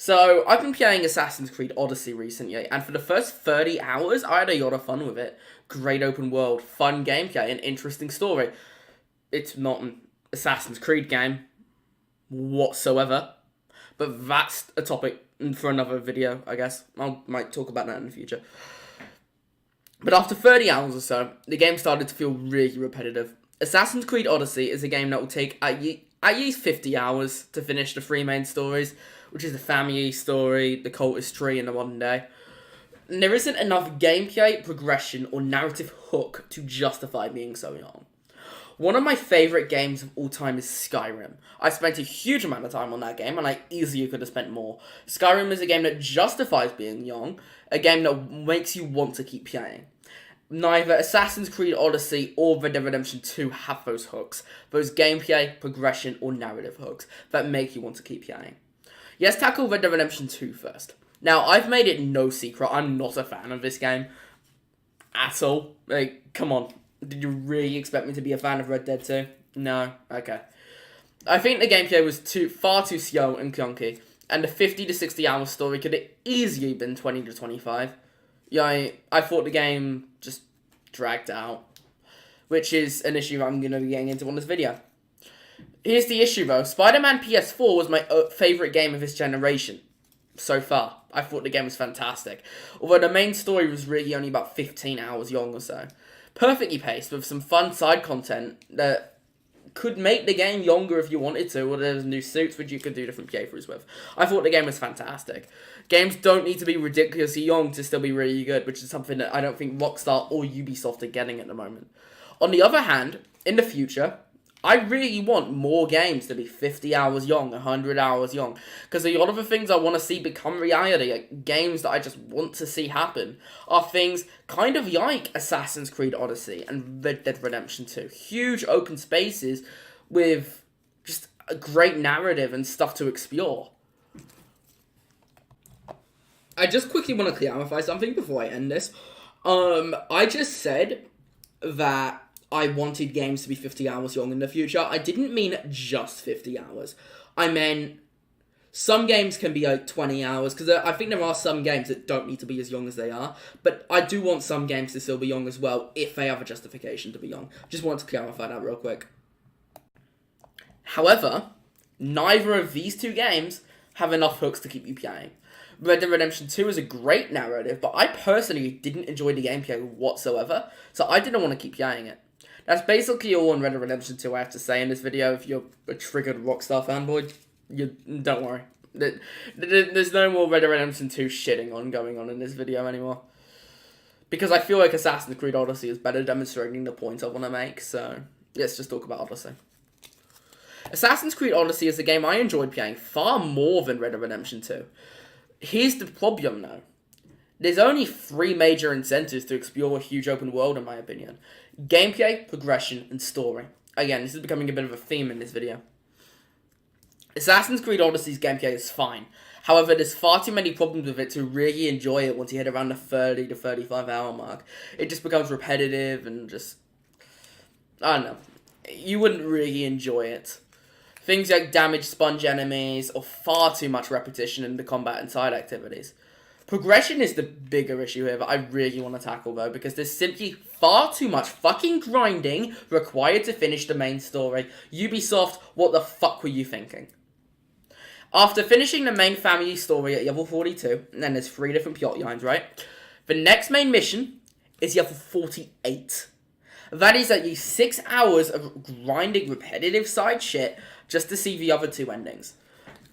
So, I've been playing Assassin's Creed Odyssey recently, and for the first 30 hours, I had a lot of fun with it. Great open world, fun gameplay, and interesting story. It's not an Assassin's Creed game whatsoever, but that's a topic for another video, I guess. Might talk about that in the future. But after 30 hours or so, the game started to feel really repetitive. Assassin's Creed Odyssey is a game that will take at least 50 hours to finish the three main stories, which is the family story, the cultist tree, and the modern day. And there isn't enough gameplay, progression, or narrative hook to justify being so long. One of my favourite games of all time is Skyrim. I spent a huge amount of time on that game, and I easily could have spent more. Skyrim is a game that justifies being young, a game that makes you want to keep playing. Neither Assassin's Creed Odyssey or Red Dead Redemption 2 have those hooks, those gameplay, progression, or narrative hooks that make you want to keep playing. Let's tackle Red Dead Redemption 2 first. Now, I've made it no secret, I'm not a fan of this game. At all. Like, come on. Did you really expect me to be a fan of Red Dead 2? No? Okay. I think the gameplay was far too slow and clunky, and the 50 to 60 hour story could have easily been 20 to 25. Yeah, I thought the game just dragged out, which is an issue I'm going to be getting into on this video. Here's the issue though, Spider-Man PS4 was my favourite game of this generation, so far. I thought the game was fantastic, although the main story was really only about 15 hours long or so. Perfectly paced with some fun side content that could make the game longer if you wanted to, or there's new suits which you could do different playthroughs with. I thought the game was fantastic. Games don't need to be ridiculously long to still be really good, which is something that I don't think Rockstar or Ubisoft are getting at the moment. On the other hand, in the future, I really want more games to be 50 hours long, 100 hours long, because a lot of the things I want to see become reality, like games that I just want to see happen, are things kind of like Assassin's Creed Odyssey and Red Dead Redemption 2. Huge open spaces with just a great narrative and stuff to explore. I just quickly want to clarify something before I end this. I just said that I wanted games to be 50 hours long in the future. I didn't mean just 50 hours. I meant some games can be like 20 hours, because I think there are some games that don't need to be as long as they are, but I do want some games to still be long as well, if they have a justification to be long. Just wanted to clarify that real quick. However, neither of these two games have enough hooks to keep you playing. Red Dead Redemption 2 is a great narrative, but I personally didn't enjoy the gameplay whatsoever, so I didn't want to keep playing it. That's basically all on Red Dead Redemption 2 I have to say in this video. If you're a triggered Rockstar fanboy, don't worry. There's no more Red Dead Redemption 2 shitting on going on in this video anymore. Because I feel like Assassin's Creed Odyssey is better demonstrating the point I want to make, so let's just talk about Odyssey. Assassin's Creed Odyssey is a game I enjoyed playing far more than Red Dead Redemption 2. Here's the problem though. There's only 3 major incentives to explore a huge open world in my opinion. Gameplay, progression, and story. Again, this is becoming a bit of a theme in this video. Assassin's Creed Odyssey's gameplay is fine. However, there's far too many problems with it to really enjoy it once you hit around the 30 to 35 hour mark. It just becomes repetitive and just... I don't know. You wouldn't really enjoy it. Things like damage sponge enemies, or far too much repetition in the combat and side activities. Progression is the bigger issue here that I really want to tackle though, because there's simply far too much fucking grinding required to finish the main story. Ubisoft, what the fuck were you thinking? After finishing the main family story at level 42, and then there's 3 different plot lines, right? The next main mission is level 48. That is at least 6 hours of grinding repetitive side shit just to see the other 2 endings.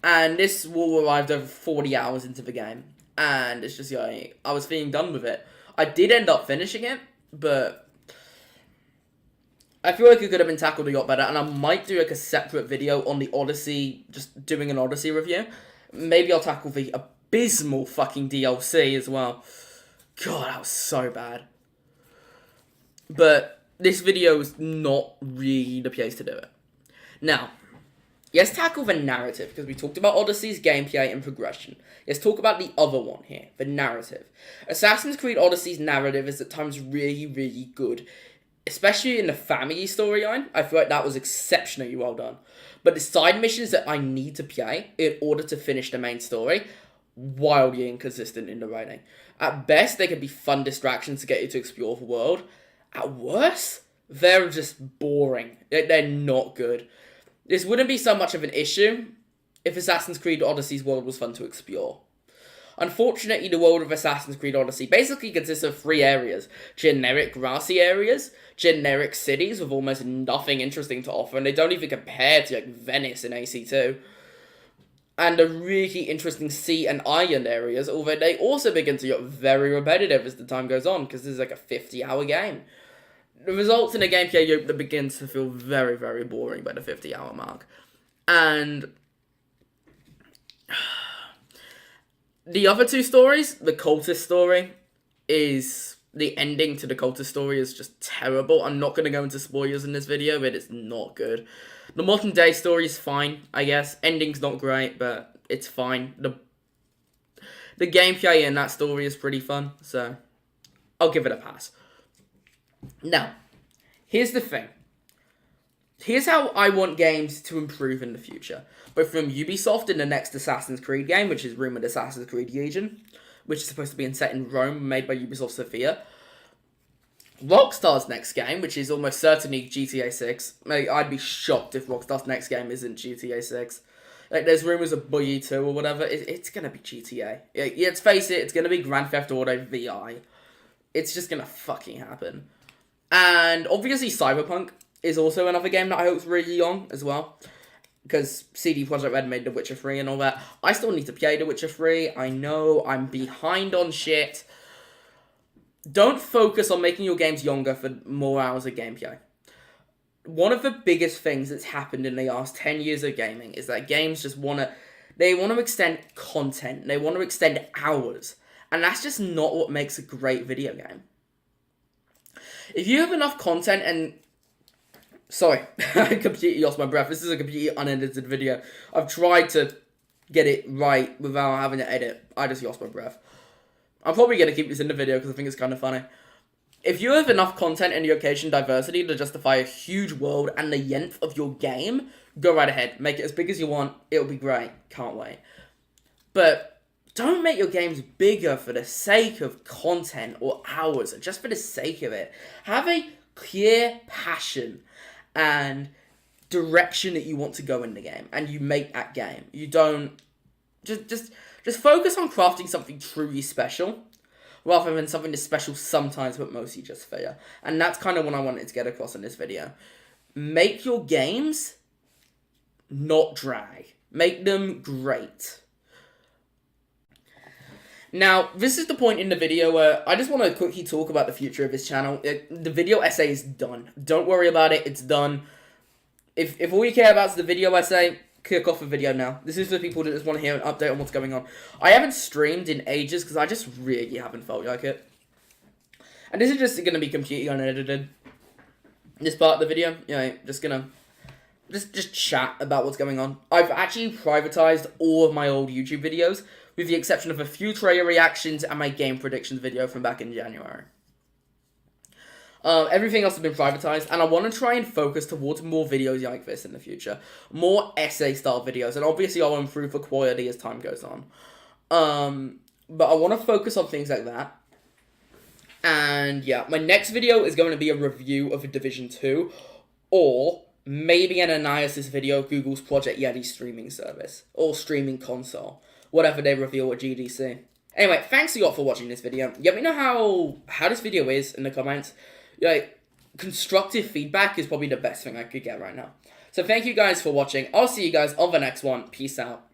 And this will arrive over 40 hours into the game. And it's just like, I was feeling done with it. I did end up finishing it, but I feel like it could have been tackled a lot better. And I might do like a separate video on the Odyssey, just doing an Odyssey review. Maybe I'll tackle the abysmal fucking DLC as well. God, that was so bad. But this video is not really the place to do it. Now, let's tackle the narrative, because we talked about Odyssey's gameplay and progression. Let's talk about the other one here, the narrative. Assassin's Creed Odyssey's narrative is at times really, really good. Especially in the family storyline, I feel like that was exceptionally well done. But the side missions that I need to play in order to finish the main story, wildly inconsistent in the writing. At best, they can be fun distractions to get you to explore the world. At worst, they're just boring. They're not good. This wouldn't be so much of an issue if Assassin's Creed Odyssey's world was fun to explore. Unfortunately, the world of Assassin's Creed Odyssey basically consists of 3 areas. Generic grassy areas, generic cities with almost nothing interesting to offer, and they don't even compare to like Venice in AC2. And the really interesting sea and island areas, although they also begin to get very repetitive as the time goes on, because this is like a 50-hour game. The results in a gameplay loop that begins to feel very, very boring by the 50-hour mark. And the other 2 stories, the cultist story, the ending to the cultist story is just terrible. I'm not going to go into spoilers in this video, but it's not good. The modern day story is fine, I guess. Ending's not great, but it's fine. The gameplay in that story is pretty fun, so I'll give it a pass. Now, here's the thing. Here's how I want games to improve in the future. Both from Ubisoft in the next Assassin's Creed game, which is rumoured Assassin's Creed Legion, which is supposed to be set in Rome, made by Ubisoft Sofia. Rockstar's next game, which is almost certainly GTA 6. I'd be shocked if Rockstar's next game isn't GTA 6. Like, there's rumours of Boogie 2 or whatever. It's going to be GTA. Yeah, let's face it, it's going to be Grand Theft Auto VI. It's just going to fucking happen. And obviously Cyberpunk is also another game that I hope's really on as well. Because CD Projekt Red made The Witcher 3 and all that. I still need to play The Witcher 3. I know I'm behind on shit. Don't focus on making your games younger for more hours of gameplay. One of the biggest things that's happened in the last 10 years of gaming is that games just want to extend content. They want to extend hours. And that's just not what makes a great video game. If you have enough content and... Sorry, I completely lost my breath. This is a completely unedited video. I've tried to get it right without having to edit. I just lost my breath. I'm probably going to keep this in the video because I think it's kind of funny. If you have enough content and location diversity to justify a huge world and the length of your game, go right ahead. Make it as big as you want. It'll be great. Can't wait. But don't make your games bigger for the sake of content or hours, or just for the sake of it. Have a clear passion and direction that you want to go in the game, and you make that game. You don't... Just focus on crafting something truly special, rather than something that's special sometimes, but mostly just fair. And that's kind of what I wanted to get across in this video. Make your games not drag. Make them great. Now, this is the point in the video where I just want to quickly talk about the future of this channel. The video essay is done. Don't worry about it, it's done. If all you care about is the video essay, kick off the video now. This is for people that just want to hear an update on what's going on. I haven't streamed in ages because I just really haven't felt like it. And this is just going to be completely unedited. This part of the video, just gonna just chat about what's going on. I've actually privatized all of my old YouTube videos, with the exception of a few trailer reactions and my game predictions video from back in January. Everything else has been privatized, and I want to try and focus towards more videos like this in the future. More essay-style videos, and obviously I'll improve the quality as time goes on. But I want to focus on things like that. And yeah, my next video is going to be a review of Division 2, or maybe an analysis video of Google's Project Yeti streaming service, or streaming console, whatever they reveal at GDC. Anyway, thanks a lot for watching this video. Let me know how this video is in the comments. Constructive feedback is probably the best thing I could get right now. So thank you guys for watching. I'll see you guys on the next one. Peace out.